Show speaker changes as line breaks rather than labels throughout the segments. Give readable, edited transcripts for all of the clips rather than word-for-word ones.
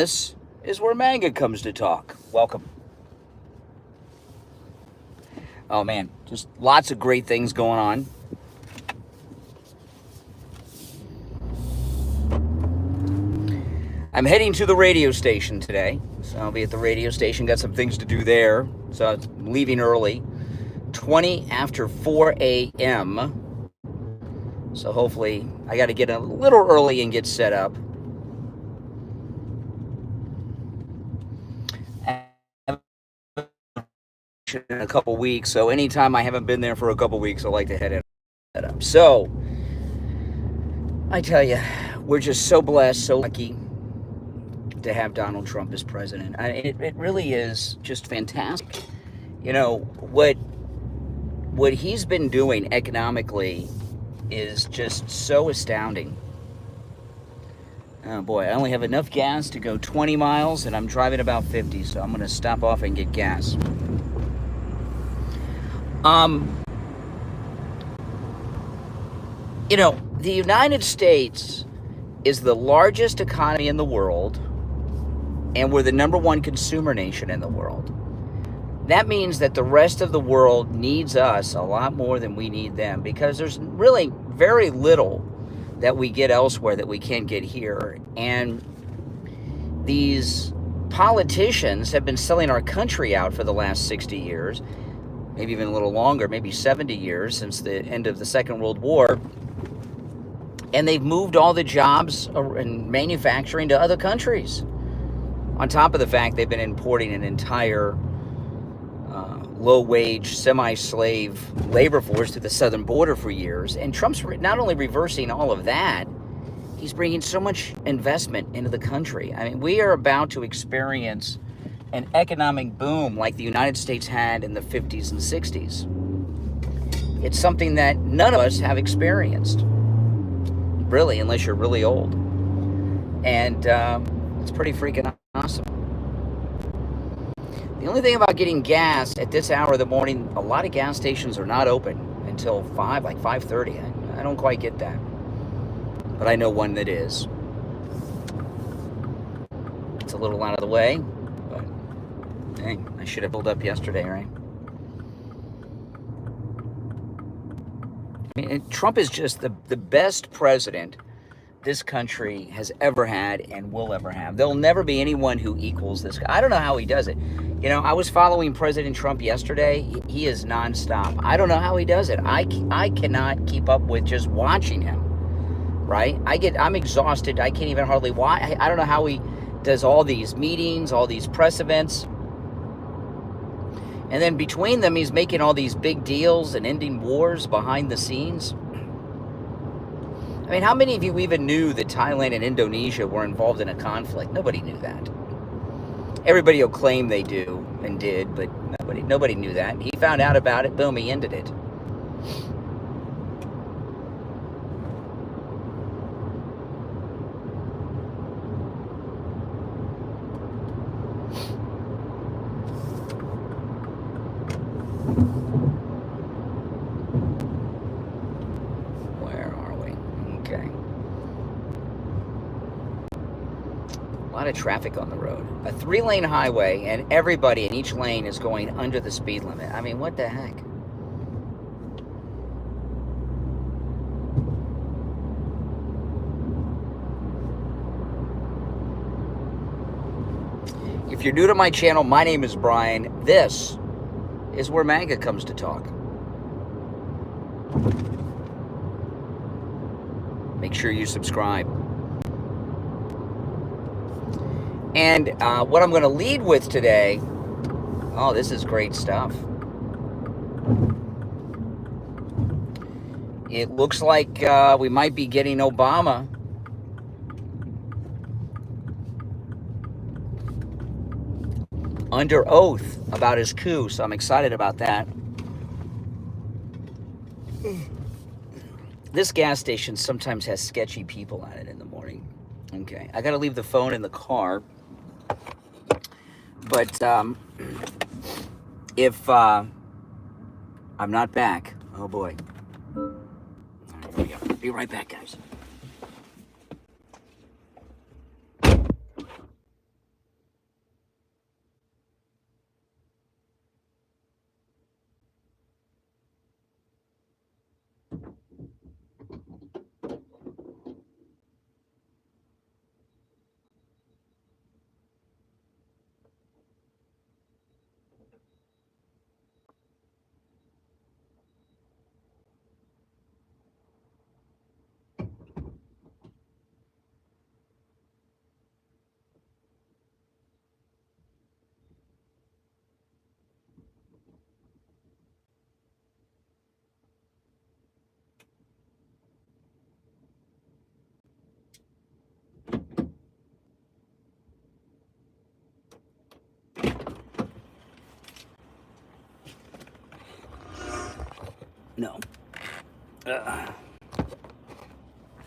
this is where manga comes to talk. Welcome. Oh man, just lots of great things going on. I'm heading to the radio station today. So I'll be at the radio station, got some things to do there. So I'm leaving early, 20 after 4 a.m. So hopefully I got to get a little early and get set up. In a couple weeks, so anytime I haven't been there for a couple weeks, I like to head up. So I tell you, we're just so blessed, so lucky to have Donald Trump as president. It really is just fantastic. You know, what he's been doing economically is just so astounding. Oh boy, I only have enough gas to go 20 miles and I'm driving about 50, so I'm going to stop off and get gas. You know, the United States is the largest economy in the world, and we're the #1 consumer nation in the world. That means that the rest of the world needs us a lot more than we need them, because there's really very little that we get elsewhere that we can't get here. And these politicians have been selling our country out for the last 60 years. Maybe even a little longer, maybe 70 years since the end of the Second World War. And they've moved all the jobs and manufacturing to other countries. On top of the fact they've been importing an entire low-wage, semi-slave labor force to the southern border for years. And Trump's not only reversing all of that, he's bringing so much investment into the country. I mean, we are about to experience an economic boom like the United States had in the 50s and 60s. It's something that none of us have experienced, really, unless you're really old. And it's pretty freaking awesome. The only thing about getting gas at this hour of the morning, a lot of gas stations are not open until 5, like 5:30. I don't quite get that. But I know one that is. It's a little out of the way. Dang, I should have pulled up yesterday, right? I mean, Trump is just the best president this country has ever had and will ever have. There'll never be anyone who equals this guy. I don't know how he does it. You know, I was following President Trump yesterday. He is nonstop. I don't know how he does it. I cannot keep up with just watching him, right? I'm exhausted. I can't even hardly watch. I don't know how he does all these meetings, all these press events. And then between them, he's making all these big deals and ending wars behind the scenes. I mean, how many of you even knew that Thailand and Indonesia were involved in a conflict? Nobody knew that. Everybody will claim they do and did, but nobody knew that. He found out about it, boom, he ended it. Traffic on the road. A 3-lane highway, and everybody in each lane is going under the speed limit. I mean, what the heck? If you're new to my channel, my name is Brian. This is where manga comes to talk. Make sure you subscribe. And what I'm going to lead with today, oh, this is great stuff. It looks like we might be getting Obama under oath about his coup, so I'm excited about that. This gas station sometimes has sketchy people at it in the morning. Okay, I got to leave the phone in the car. But if I'm not back, oh boy. All right, here we go. Be right back, guys.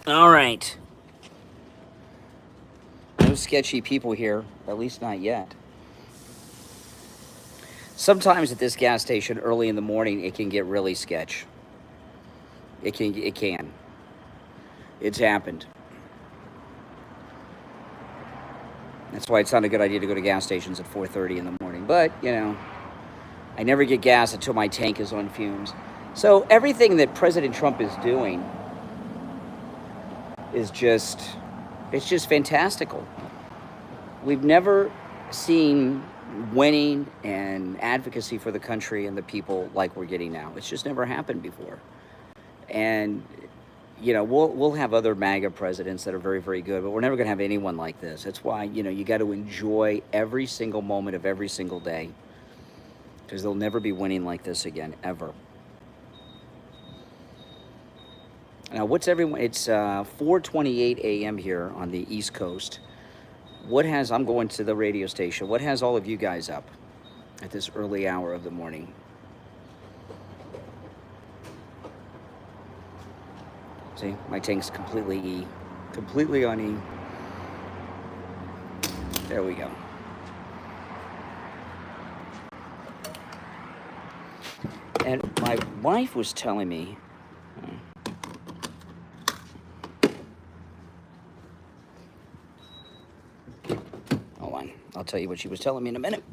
All right. No sketchy people here, at least not yet. Sometimes at this gas station early in the morning, it can get really sketch. It can. It's happened. That's why it's not a good idea to go to gas stations at 4:30 in the morning. But, you know, I never get gas until my tank is on fumes. So everything that President Trump is doing is it's just fantastical. We've never seen winning and advocacy for the country and the people like we're getting now. It's just never happened before. And, you know, we'll have other MAGA presidents that are very, very good, but we're never going to have anyone like this. That's why, you know, you got to enjoy every single moment of every single day, because they'll never be winning like this again, ever. Now, what's everyone? It's 4:28 a.m. here on the East Coast. I'm going to the radio station. What has all of you guys up at this early hour of the morning? See, my tank's completely on E. There we go. And my wife was telling me, hold on, I'll tell you what she was telling me in a minute.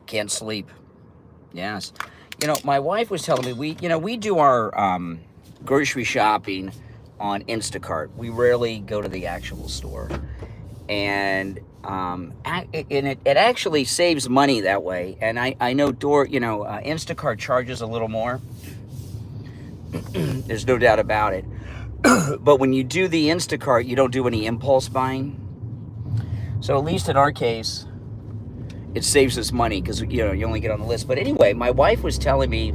Can't sleep. Yes. You know, my wife was telling me, we do our grocery shopping on Instacart. We rarely go to the actual store. And it actually saves money that way. And I know Instacart charges a little more. There's no doubt about it. But when you do the Instacart, you don't do any impulse buying. So at least in our case, it saves us money because, you know, you only get on the list. But anyway, my wife was telling me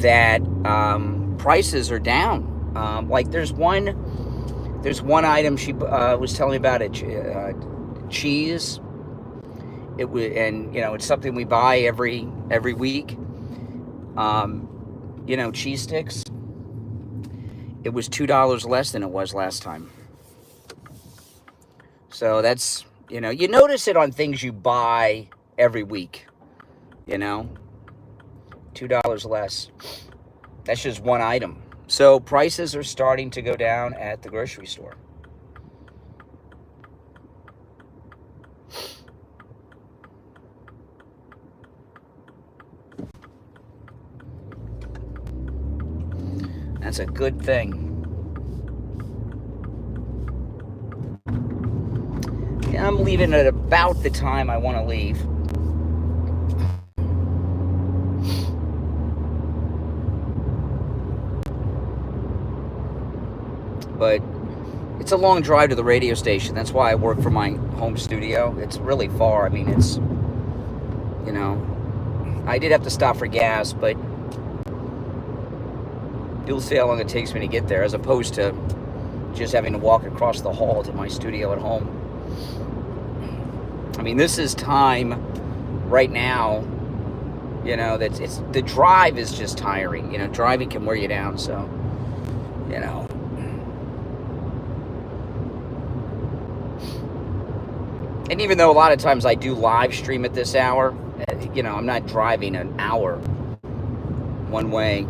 that prices are down. Like there's one item she was telling me about it, cheese. It's something we buy every week. Cheese sticks. It was $2 less than it was last time. So that's, you notice it on things you buy every week, $2 less. That's just one item. So prices are starting to go down at the grocery store. That's a good thing. Yeah, I'm leaving at about the time I want to leave. But it's a long drive to the radio station. That's why I work from my home studio. It's really far. I mean, it's, I did have to stop for gas, but you'll see how long it takes me to get there, as opposed to just having to walk across the hall to my studio at home. I mean, this is time right now, the drive is just tiring. Driving can wear you down, so, And even though a lot of times I do live stream at this hour, I'm not driving an hour one way.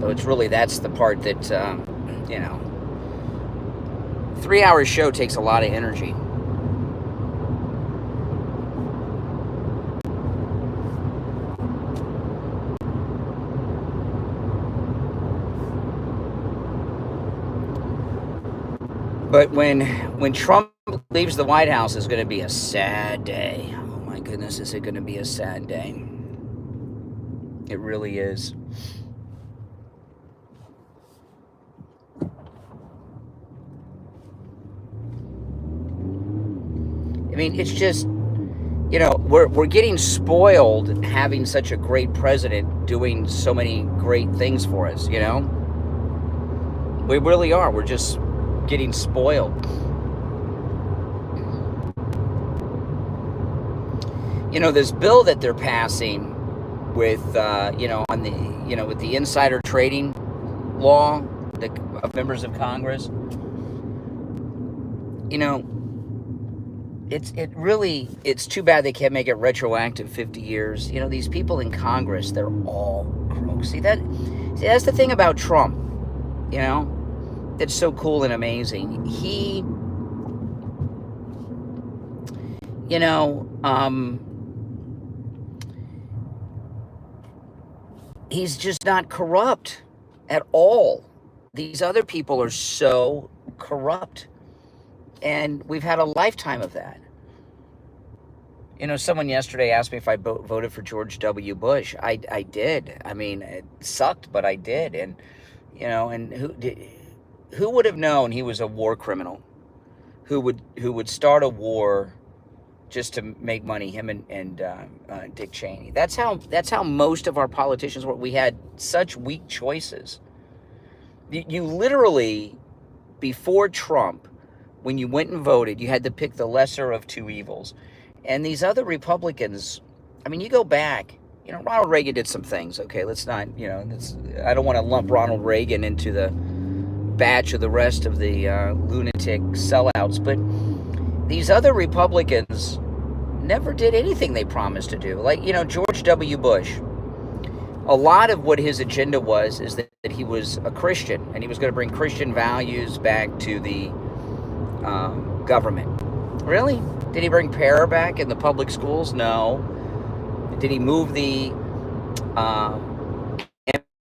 So it's really, that's the part that, 3-hour show takes a lot of energy. But when Trump leaves the White House, it's going to be a sad day. Oh my goodness, is it going to be a sad day? It really is. I mean, it's just, You know, we're getting spoiled having such a great president doing so many great things for us, you know? We really are. We're just getting spoiled. You know, this bill that they're passing with, you know, on the, you know, with the insider trading law of members of Congress, you know, it's too bad they can't make it retroactive 50 years. You know, these people in Congress, they're all crooks. See, that's the thing about Trump, you know, that's so cool and amazing. He, you know, he's just not corrupt at all. These other people are so corrupt. And we've had a lifetime of that. You know, someone yesterday asked me if I voted for George W. Bush. I did. I mean, it sucked, but I did. And, you know, and who would have known he was a war criminal? Who would start a war just to make money? Him and Dick Cheney. That's how most of our politicians were. We had such weak choices. You literally, before Trump, when you went and voted, you had to pick the lesser of two evils. And these other Republicans, I mean, you go back, you know, Ronald Reagan did some things, okay? Let's not, you know, I don't want to lump Ronald Reagan into the batch of the rest of the lunatic sellouts, but these other Republicans never did anything they promised to do. Like, you know, George W. Bush, a lot of what his agenda was is that he was a Christian, and he was going to bring Christian values back to the government. Really? Did he bring prayer back in the public schools? No. Did he move the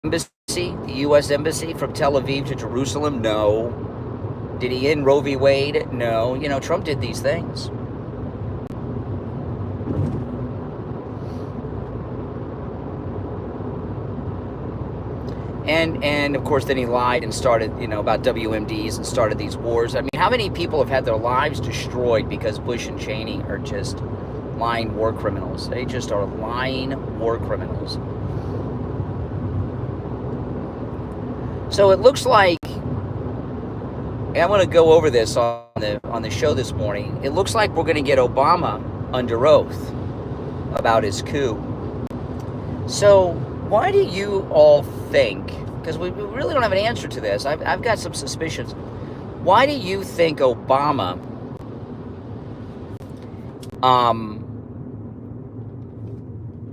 embassy, the U.S. embassy, from Tel Aviv to Jerusalem? No. Did he end Roe v. Wade? No. You know, Trump did these things. And of course, then he lied and started, you know, about WMDs and started these wars. I mean, how many people have had their lives destroyed because Bush and Cheney are just lying war criminals? They just are lying war criminals. So it looks like, and I'm going to go over this on the show this morning. It looks like we're going to get Obama under oath about his coup. So why do you all think, because we really don't have an answer to this, I've got some suspicions, why do you think Obama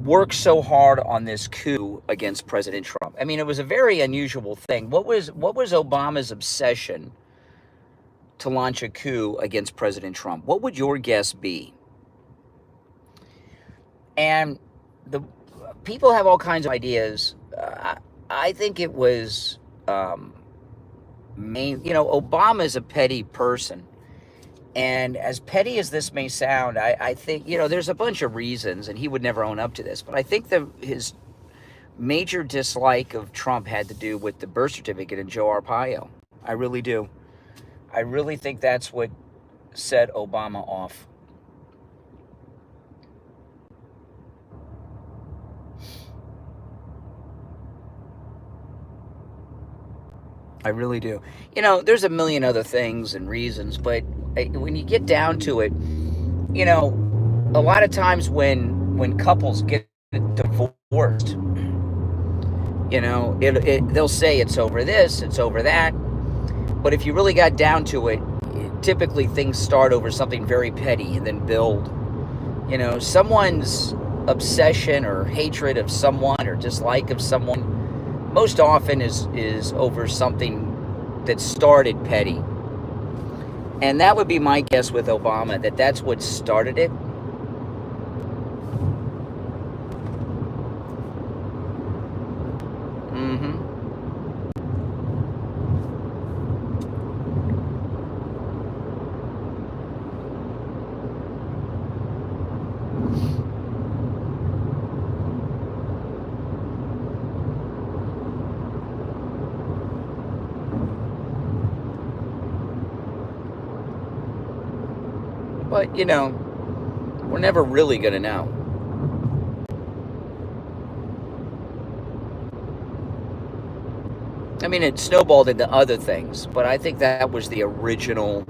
worked so hard on this coup against President Trump? I mean, it was a very unusual thing. What was Obama's obsession to launch a coup against President Trump? What would your guess be? And the people have all kinds of ideas. I think it was you know, Obama is a petty person. And as petty as this may sound, I think, you know, there's a bunch of reasons, and he would never own up to this, but I think his major dislike of Trump had to do with the birth certificate and Joe Arpaio. I really do. I really think that's what set Obama off. I really do. You know, there's a million other things and reasons, but when you get down to it, you know, a lot of times when couples get divorced, you know, they'll say it's over this, it's over that. But if you really got down to it, typically things start over something very petty and then build. You know, someone's obsession or hatred of someone or dislike of someone most often is over something that started petty. And that would be my guess with Obama, that's what started it. But, you know, We're never really going to know. I mean, it snowballed into other things, but I think that was the original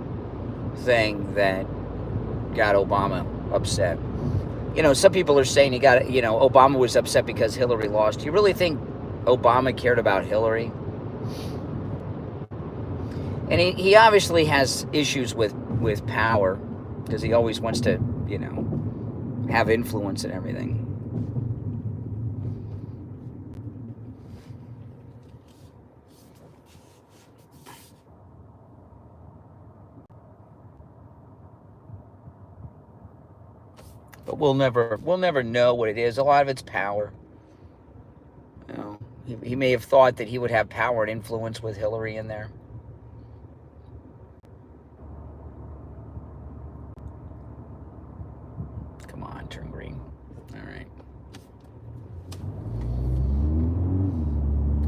thing that got Obama upset. You know, some people are saying Obama was upset because Hillary lost. Do you really think Obama cared about Hillary? And he obviously has issues with power, because he always wants to, have influence and everything. But we'll never know what it is. A lot of it's power. He may have thought that he would have power and influence with Hillary in there. Come on, turn green. All right.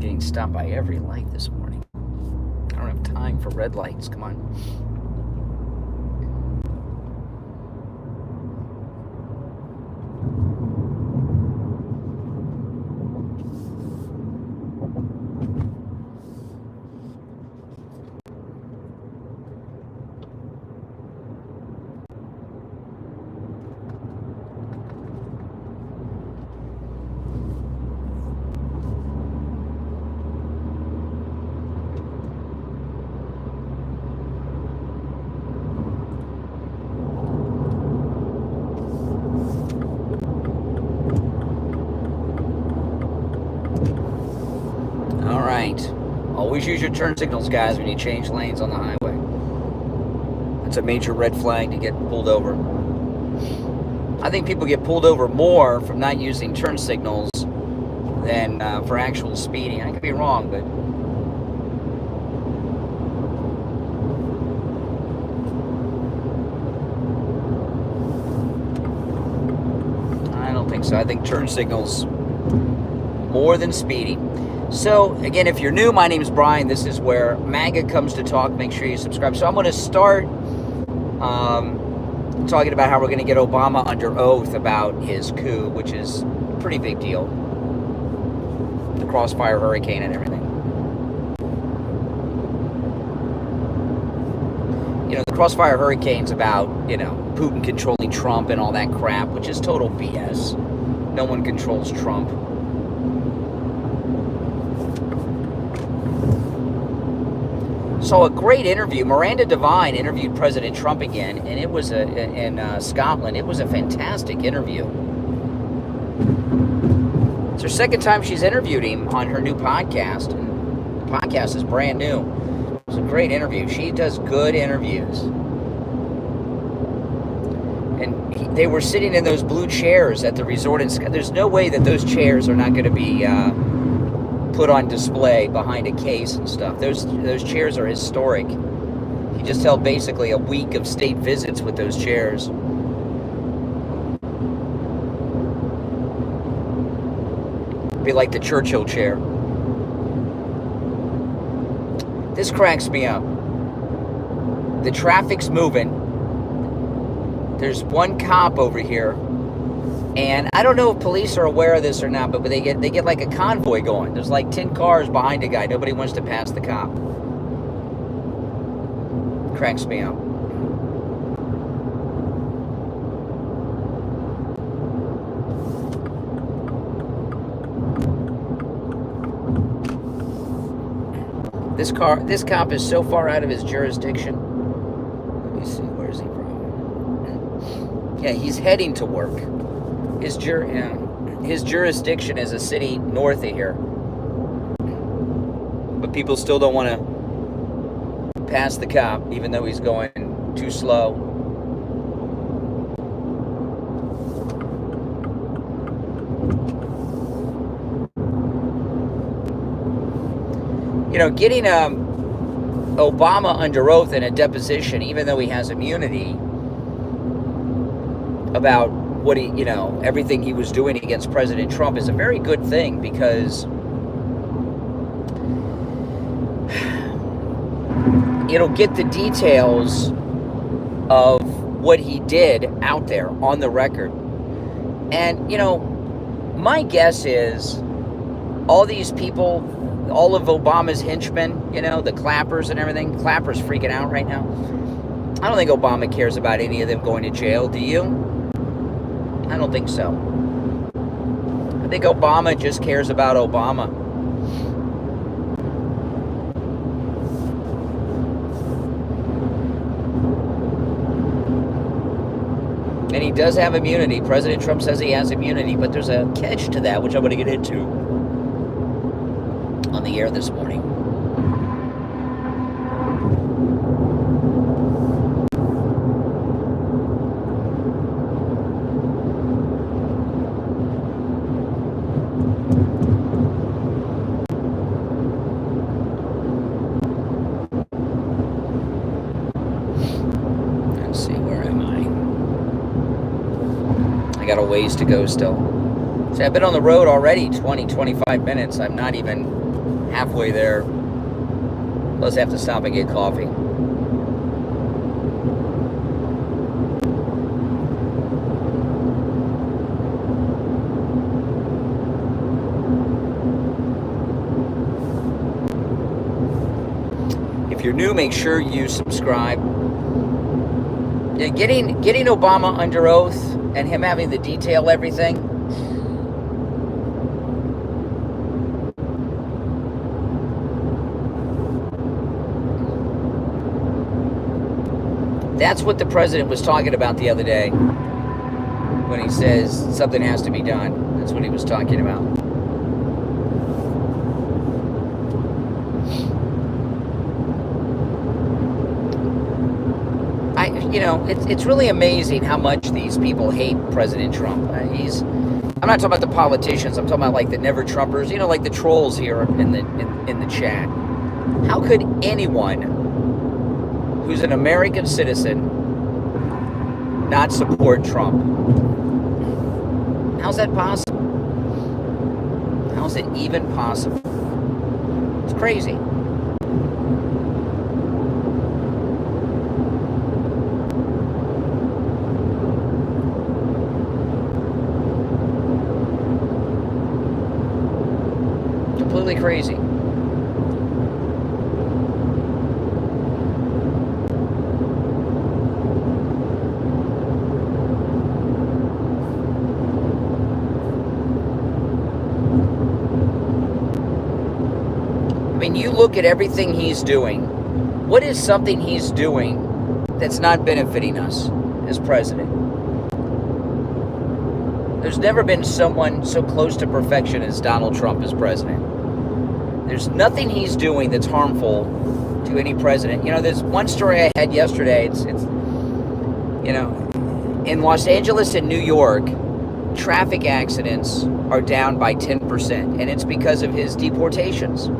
Getting stopped by every light this morning. I don't have time for red lights. Come on. Always use your turn signals, guys, when you change lanes on the highway. That's a major red flag to get pulled over. I think people get pulled over more from not using turn signals than for actual speeding. I could be wrong, but I don't think so. I think turn signals more than speeding. So, again, if you're new, my name is Brian. This is where MAGA comes to talk. Make sure you subscribe. So I'm going to start talking about how we're going to get Obama under oath about his coup, which is a pretty big deal. The Crossfire Hurricane and everything. The Crossfire Hurricane's about, Putin controlling Trump and all that crap, which is total BS. No one controls Trump. So a great interview. Miranda Devine interviewed President Trump again, and it was in Scotland. It was a fantastic interview. It's her second time she's interviewed him on her new podcast, and the podcast is brand new. It was a great interview. She does good interviews. And they were sitting in those blue chairs at the resort in Scotland. There's no way that those chairs are not going to be put on display behind a case and stuff. Those chairs are historic. He just held basically a week of state visits with those chairs. Be like the Churchill chair. This cracks me up. The traffic's moving. There's one cop over here. And I don't know if police are aware of this or not, but they get like a convoy going. There's like 10 cars behind a guy. Nobody wants to pass the cop. Cracks me up. This cop is so far out of his jurisdiction. Let me see, where is he from? Yeah, he's heading to work. His jurisdiction is a city north of here. But people still don't want to pass the cop, even though he's going too slow. Getting Obama under oath in a deposition, even though he has immunity, about what everything he was doing against President Trump is a very good thing, because it'll get the details of what he did out there on the record. And, you know, my guess is all these people, all of Obama's henchmen, you know, the clappers and everything, clappers freaking out right now. I don't think Obama cares about any of them going to jail. Do you? I don't think so. I think Obama just cares about Obama. And he does have immunity. President Trump says he has immunity, but there's a catch to that, which I'm going to get into on the air this morning. Let's see, where am I? I got a ways to go still. See, I've been on the road already 25 minutes. I'm not even halfway there. Plus I have to stop and get coffee. If you're new, make sure you subscribe. Yeah, getting Obama under oath and him having to detail everything. That's what the president was talking about the other day when he says something has to be done. That's what he was talking about. You know, it's really amazing how much these people hate President Trump. I'm not talking about the politicians. I'm talking about like the never Trumpers. You know, like the trolls here in the chat. How could anyone who's an American citizen not support Trump? How's that possible? How's it even possible? It's crazy. Completely crazy. I mean, you look at everything he's doing. What is something he's doing that's not benefiting us as president? There's never been someone so close to perfection as Donald Trump as president. There's nothing he's doing that's harmful to any president. You know, there's one story I had yesterday. It's you know, in Los Angeles and New York, traffic accidents are down by 10%, and it's because of his deportations.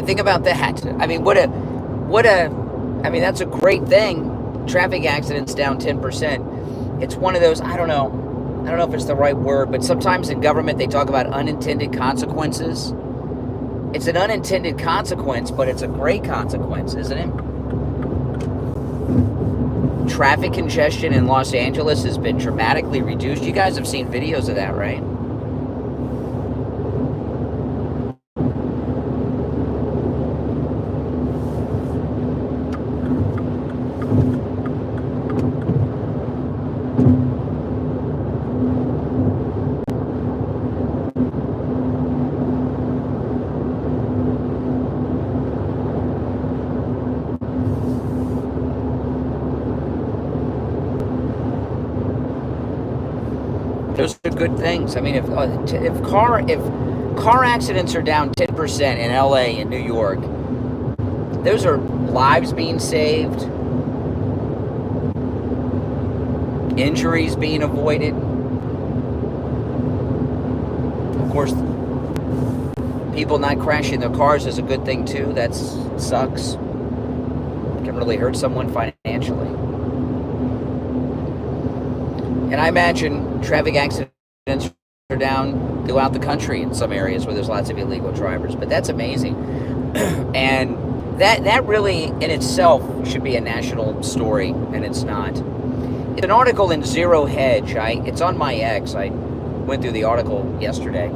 Think about that. I mean, I mean, that's a great thing. Traffic accidents down 10%. It's one of those, I don't know if it's the right word, but sometimes in government they talk about unintended consequences. It's an unintended consequence, but it's a great consequence, isn't it? Traffic congestion in Los Angeles has been dramatically reduced. You guys have seen videos of that, right? Those are good things. I mean, if car accidents are down 10% in LA and New York, those are lives being saved, injuries being avoided. Of course, People not crashing their cars is a good thing too. That sucks. Can really hurt someone financially. And I imagine traffic accidents are down throughout the country in some areas where there's lots of illegal drivers. But that's amazing. And that really in itself should be a national story, and it's not. It's an article in Zero Hedge. It's on my X. I went through the article yesterday.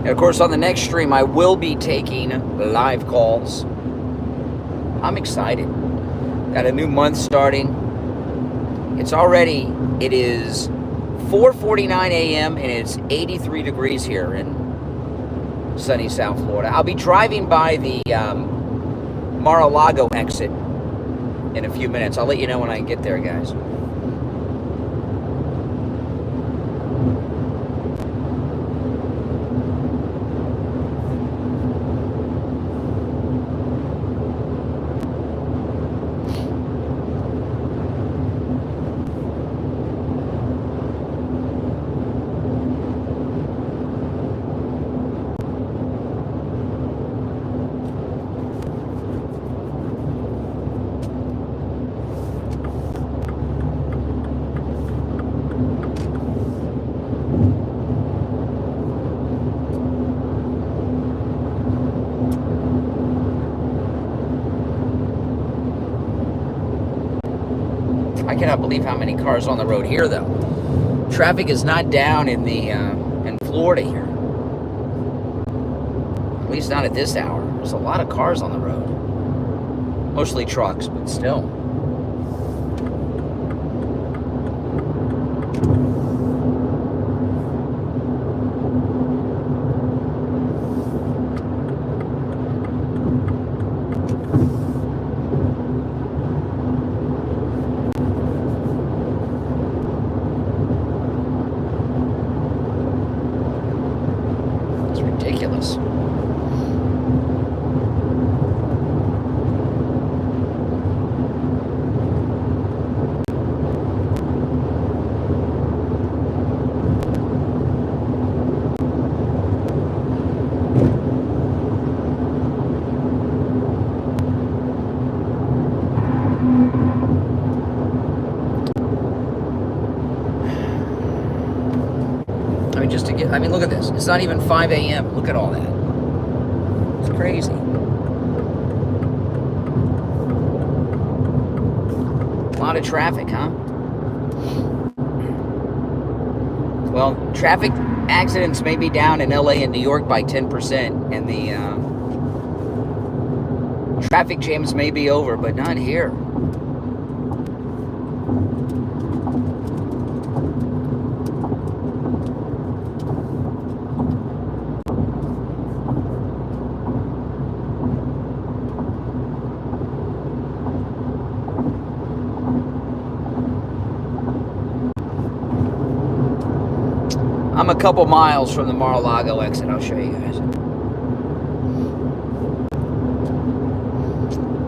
Of course, on the next stream, I will be taking live calls. I'm excited. Got a new month starting. It is 4:49 a.m. and it's 83 degrees here in sunny South Florida. I'll be driving by the Mar-a-Lago exit in a few minutes. I'll let you know when I get there, guys. I cannot believe how many cars on the road here, though. Traffic is not down in Florida here. At least not at this hour. There's a lot of cars on the road. Mostly trucks, but still. I mean, look at this. It's not even 5 a.m. Look at all that. It's crazy. A lot of traffic, huh? Well, traffic accidents may be down in LA and New York by 10%, and the traffic jams may be over, but not here. I'm a couple miles from the Mar-a-Lago exit. I'll show you guys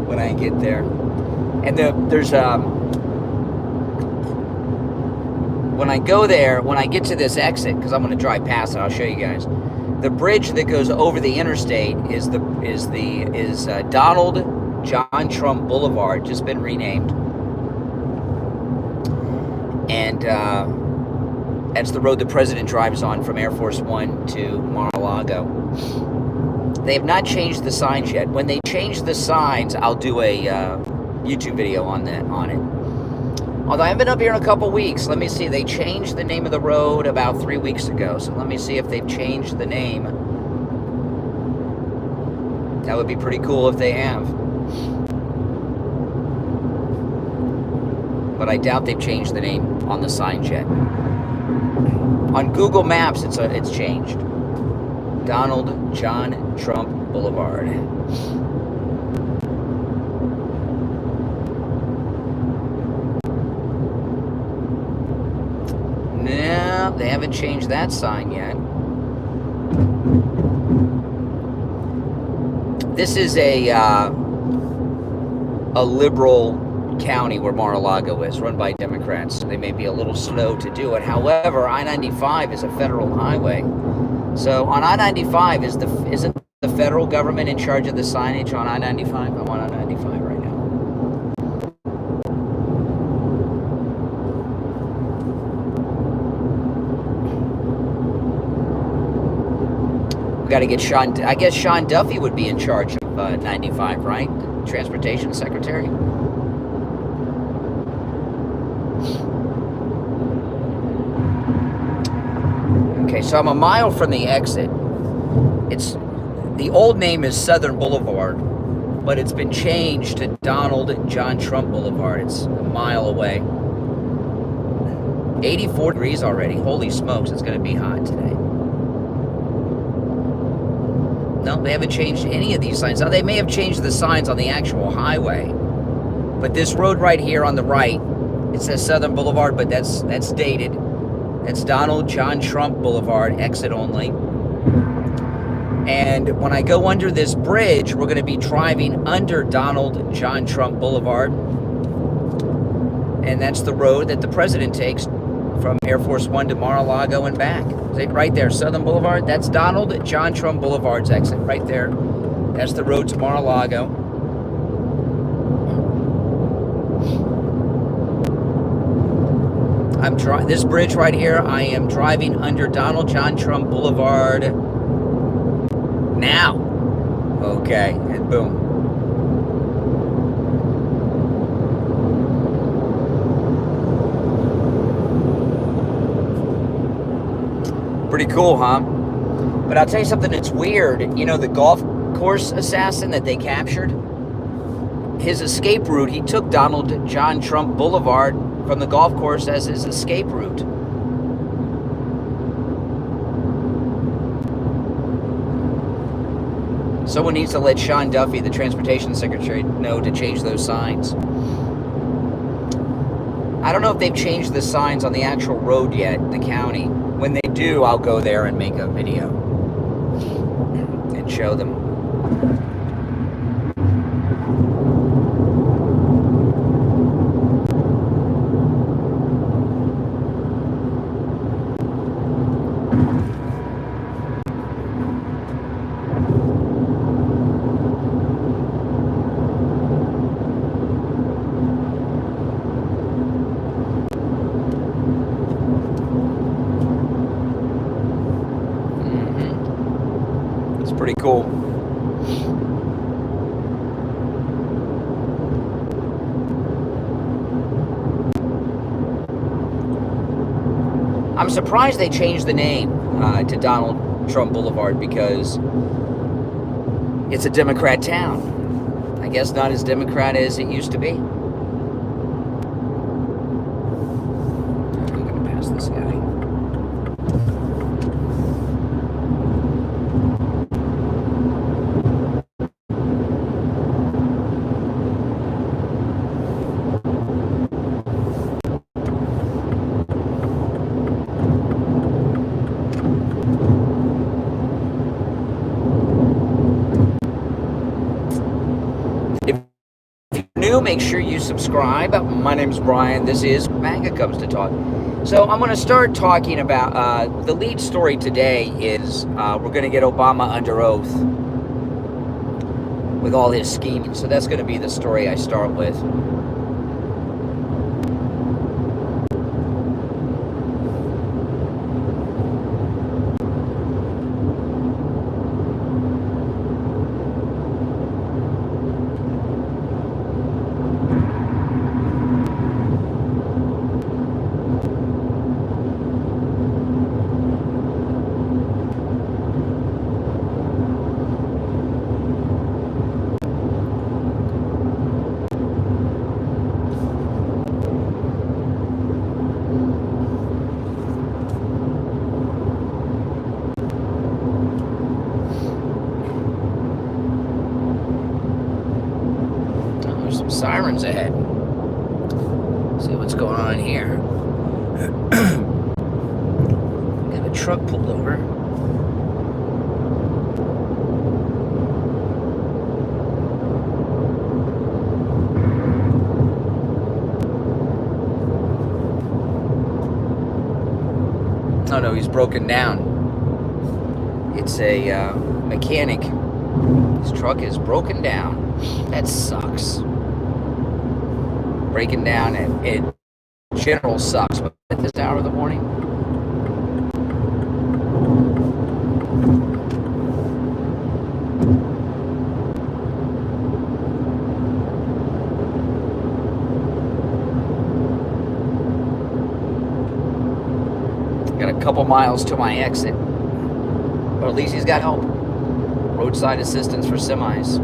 when I get there. And there's when I go there, when I get to this exit, because I'm going to drive past it, I'll show you guys. The bridge that goes over the interstate is Donald John Trump Boulevard, just been renamed. And that's the road the president drives on from Air Force One to Mar-a-Lago. They have not changed the signs yet. When they change the signs, I'll do a YouTube video on it. Although I haven't been up here in a couple weeks. Let me see. They changed the name of the road about 3 weeks ago. So let me see if they've changed the name. That would be pretty cool if they have. But I doubt they've changed the name on the signs yet. On Google Maps, it's changed. Donald John Trump Boulevard. No, they haven't changed that sign yet. This is a liberal county where Mar-a-Lago is, run by Democrats. They may be a little slow to do it. However, I-95 is a federal highway. So on I-95, isn't the federal government in charge of the signage on I-95? I'm on I-95 right now. We got to get Sean. I guess Sean Duffy would be in charge of 95, right? Transportation Secretary. Okay, so I'm a mile from the exit. The old name is Southern Boulevard, but it's been changed to Donald John Trump Boulevard. It's a mile away. 84 degrees already. Holy smokes, it's going to be hot today. No, they haven't changed any of these signs. Now, they may have changed the signs on the actual highway, but this road right here on the right, it says Southern Boulevard, but that's dated. It's Donald John Trump Boulevard, exit only. And when I go under this bridge, we're going to be driving under Donald John Trump Boulevard. And that's the road that the president takes from Air Force One to Mar-a-Lago and back. See, right there, Southern Boulevard. That's Donald John Trump Boulevard's exit right there. That's the road to Mar-a-Lago. This bridge right here, I am driving under Donald John Trump Boulevard now. Okay, and boom. Pretty cool, huh? But I'll tell you something that's weird. You know, the golf course assassin that they captured? His escape route, he took Donald John Trump Boulevard from the golf course as his escape route. Someone needs to let Sean Duffy, the Transportation Secretary, know to change those signs. I don't know if they've changed the signs on the actual road yet, the county. When they do, I'll go there and make a video and show them. Pretty cool. I'm surprised they changed the name to Donald Trump Boulevard because it's a Democrat town. I guess not as Democrat as it used to be. I'm going to pass this guy. Make sure you subscribe. My name's Brian. This is MAGA Comes to Talk. So I'm going to start talking about the lead story today is we're going to get Obama under oath with all his scheming. So that's going to be the story I start with. sirens ahead. See what's going on here. Got a truck pulled over. Oh no, he's broken down. It's a mechanic. His truck is broken down. That sucks. Breaking down in general sucks. But at this hour of the morning, got a couple miles to my exit. But at least he's got help. Roadside assistance for semis.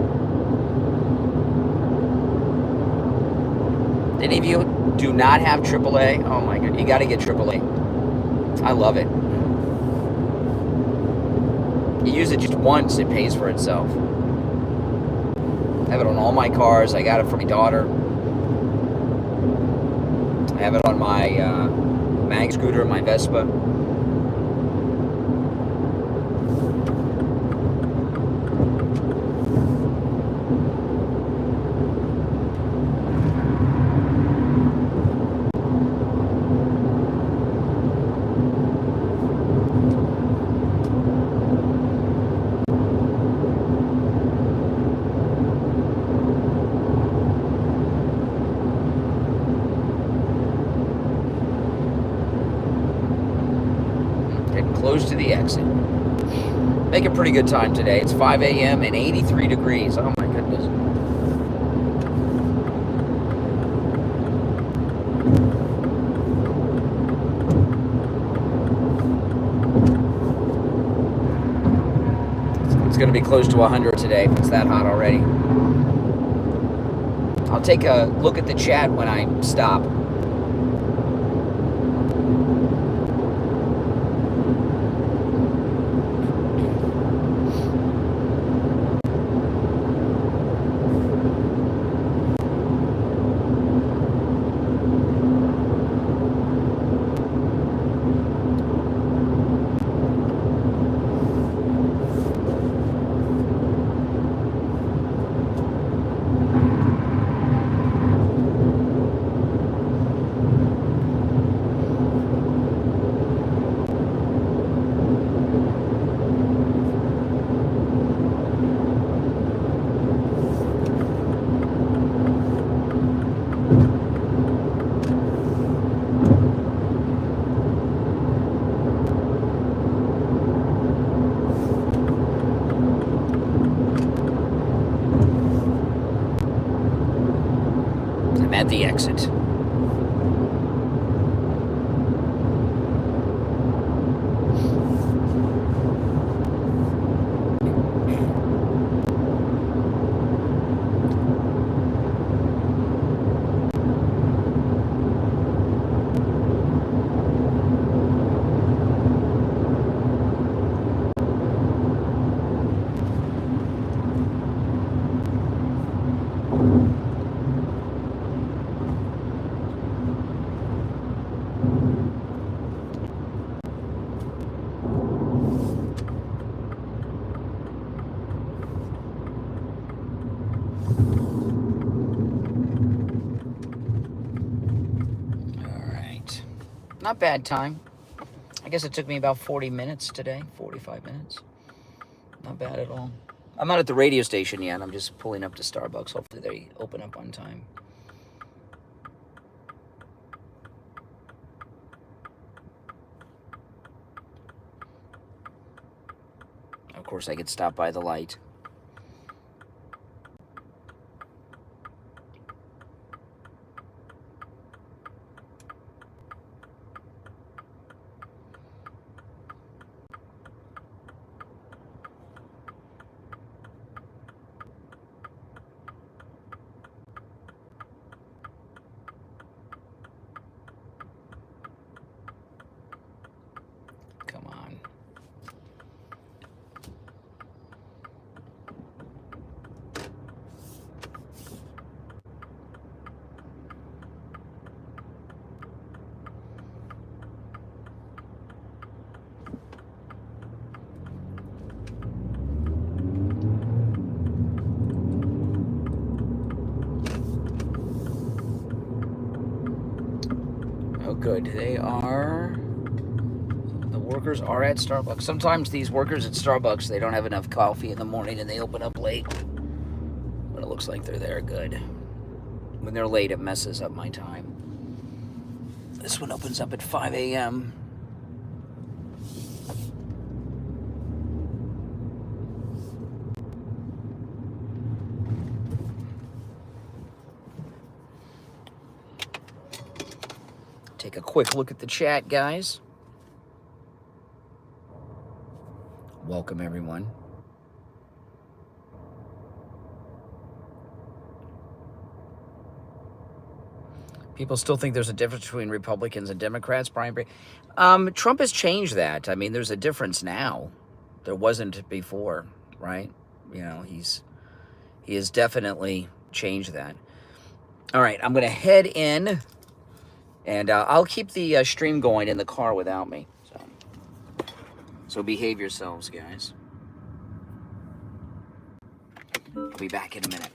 Any of you do not have AAA? Oh my god, you got to get AAA. I love it. You use it just once, it pays for itself. I have it on all my cars. I got it for my daughter. I have it on my mag scooter, my Vespa. Close to the exit. Make a pretty good time today. It's 5 a.m. and 83 degrees. Oh my goodness. It's going to be close to 100 today if it's that hot already. I'll take a look at the chat when I stop. At the exit. Not bad time. I guess it took me about 40 minutes today, 45 minutes. Not bad at all. I'm not at the radio station yet. I'm just pulling up to Starbucks. Hopefully they open up on time. Of course, I could stop by the light. look good. The workers are at Starbucks. Sometimes these workers at Starbucks, they don't have enough coffee in the morning and they open up late. But it looks like they're there good. When they're late, it messes up my time. This one opens up at 5 a.m. Take a quick look at the chat, guys. Welcome, everyone. People still think there's a difference between Republicans and Democrats, Brian. Trump has changed that. I mean, there's a difference now. There wasn't before, right? You know, he has definitely changed that. All right, I'm going to head in, and I'll keep the stream going in the car without me. So behave yourselves, guys. I'll be back in a minute.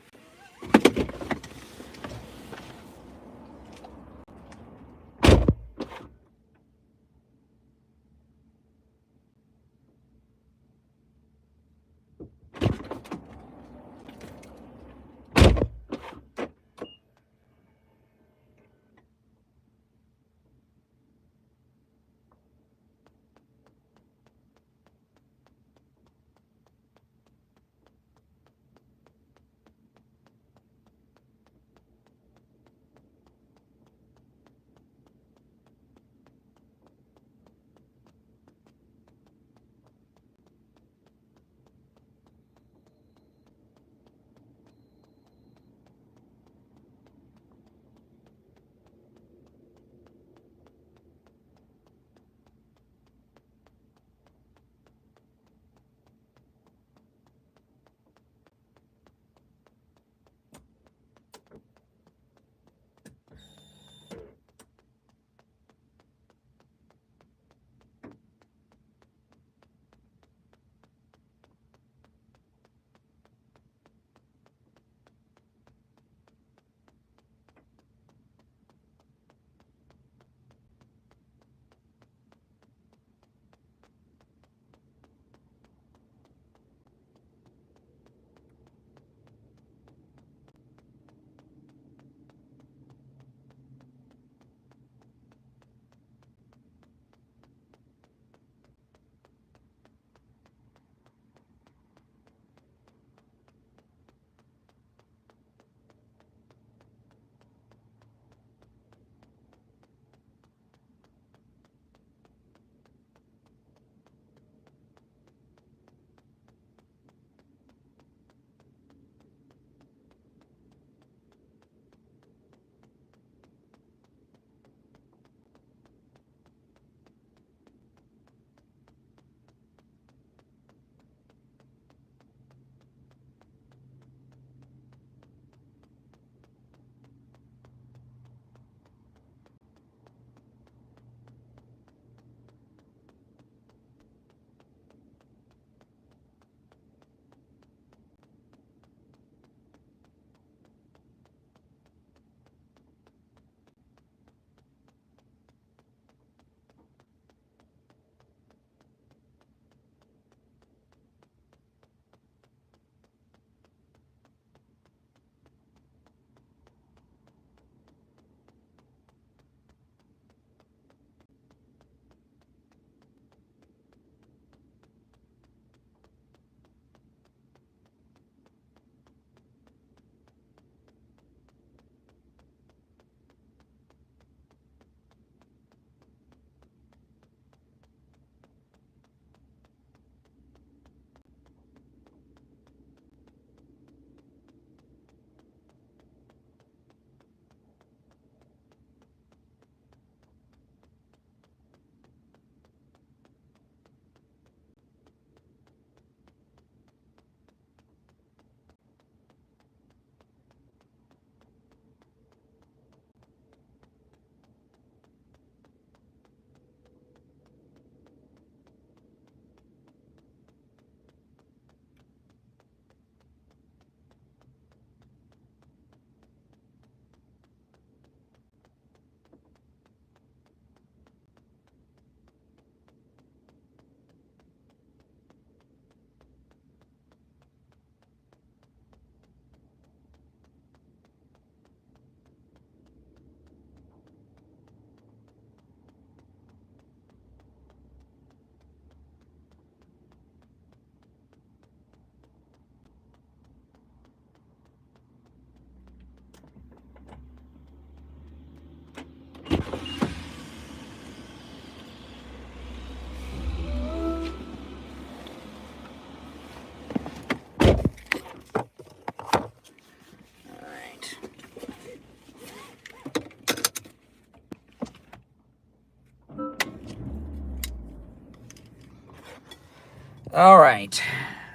All right,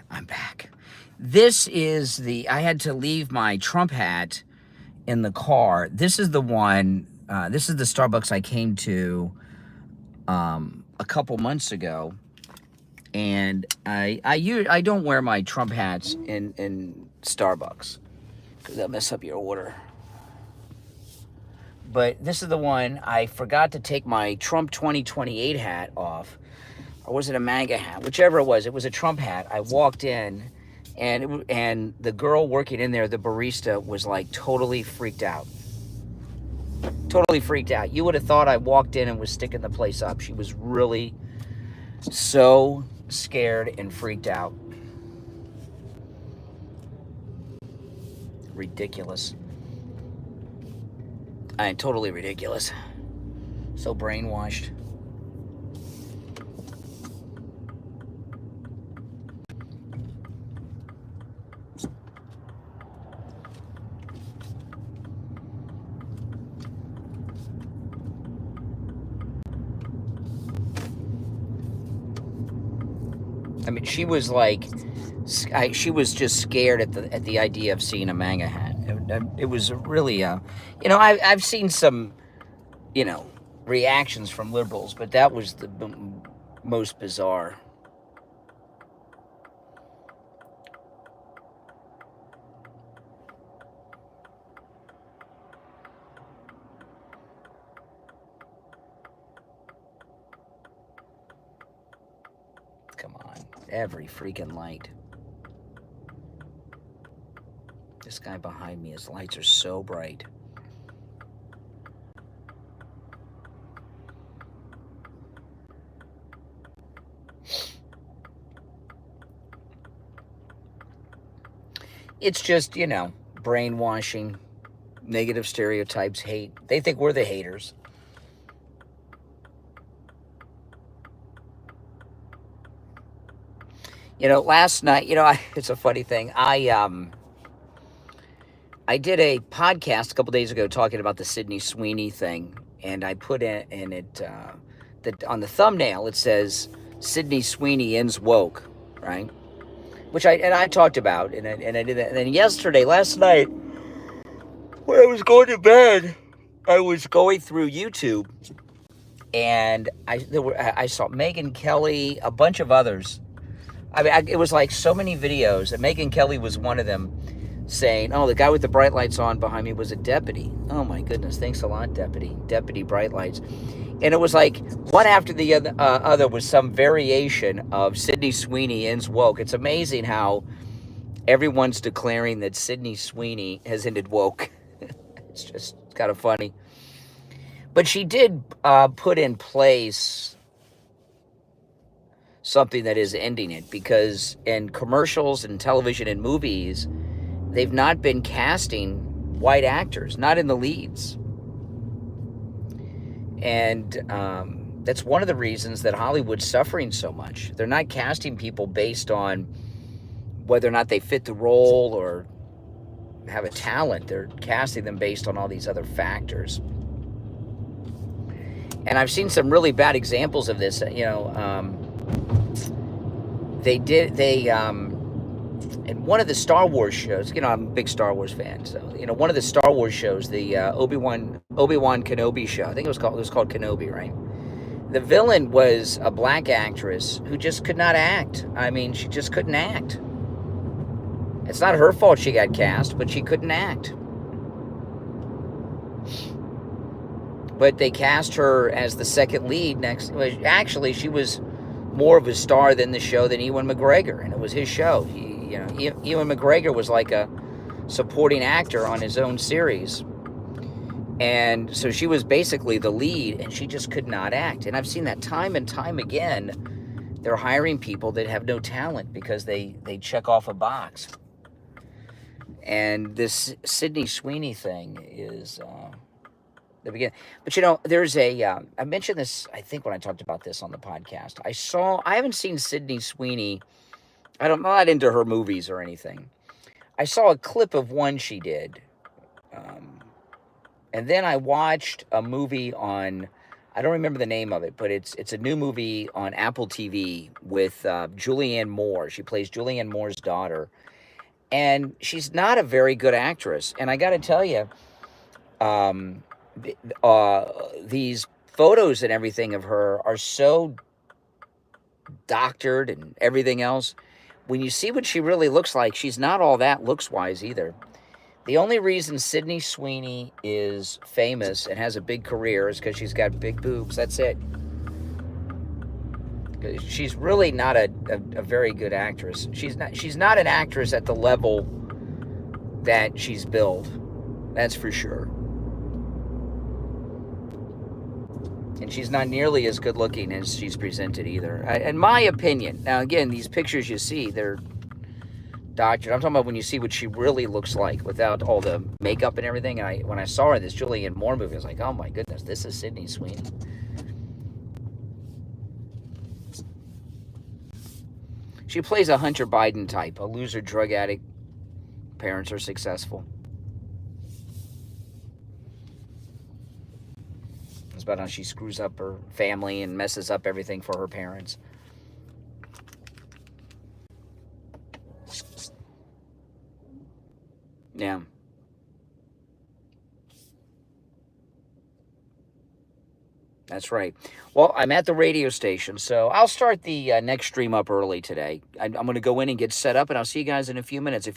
I'm back. This is I had to leave my Trump hat in the car. This is the one, this is the Starbucks I came to a couple months ago. And I don't wear my Trump hats in Starbucks because they'll mess up your order. But this is the one. I forgot to take my Trump 2028 hat off. Or was it a MAGA hat? Whichever it was a Trump hat. I walked in, and the girl working in there, the barista, was like totally freaked out. Totally freaked out. You would have thought I walked in and was sticking the place up. She was really so scared and freaked out. Ridiculous. I am totally ridiculous. So brainwashed. I mean, she was like, she was just scared at the idea of seeing a MAGA hat. It was really, I've seen some, reactions from liberals, but that was the most bizarre. Come on, every freaking light. This guy behind me, his lights are so bright. It's just, brainwashing, negative stereotypes, hate. They think we're the haters. Last night, it's a funny thing. I did a podcast a couple days ago talking about the Sydney Sweeney thing, and I put in it that on the thumbnail it says Sydney Sweeney ends woke, right? Which I talked about, and I did that. And then last night, when I was going to bed, I was going through YouTube, and I saw Megyn Kelly, a bunch of others. I mean, it was like so many videos, and Megyn Kelly was one of them, saying, "Oh, the guy with the bright lights on behind me was a deputy." Oh my goodness, thanks a lot, Deputy bright lights. And it was like one after the other was some variation of Sydney Sweeney ends woke. It's amazing how everyone's declaring that Sydney Sweeney has ended woke. It's just kind of funny. But she did put in place something that is ending it, because in commercials and television and movies, they've not been casting white actors, not in the leads. And that's one of the reasons that Hollywood's suffering so much. They're not casting people based on whether or not they fit the role or have a talent. They're casting them based on all these other factors. And I've seen some really bad examples of this. In one of the Star Wars shows, I'm a big Star Wars fan, so one of the Star Wars shows, the Obi-Wan Kenobi show, I think it was called Kenobi, right? The villain was a black actress who just could not act. I mean, she just couldn't act. It's not her fault she got cast, but she couldn't act. But they cast her as the second lead next. Actually, she was more of a star than the show than Ewan McGregor, and it was his show. Ewan McGregor was like a supporting actor on his own series, and so she was basically the lead, and she just could not act. And I've seen that time and time again. They're hiring people that have no talent because they check off a box. And this Sydney Sweeney thing is the beginning. But there's I mentioned this, I think, when I talked about this on the podcast. I haven't seen Sydney Sweeney. I'm not into her movies or anything. I saw a clip of one she did. And then I watched a movie on, I don't remember the name of it, but it's a new movie on Apple TV with Julianne Moore. She plays Julianne Moore's daughter, and she's not a very good actress. And I got to tell you, these photos and everything of her are so doctored and everything else. When you see what she really looks like, she's not all that looks-wise either. The only reason Sydney Sweeney is famous and has a big career is because she's got big boobs. That's it. She's really not a very good actress. She's not an actress at the level that she's billed. That's for sure. And she's not nearly as good looking as she's presented either. In my opinion. Now, again, these pictures you see, they're doctored. I'm talking about when you see what she really looks like without all the makeup and everything. And when I saw her in this Julianne Moore movie, I was like, oh my goodness, this is Sydney Sweeney. She plays a Hunter Biden type, a loser drug addict. Parents are successful. It's about how she screws up her family and messes up everything for her parents. Yeah. That's right. Well, I'm at the radio station, so I'll start the next stream up early today. I'm going to go in and get set up, and I'll see you guys in a few minutes. If you're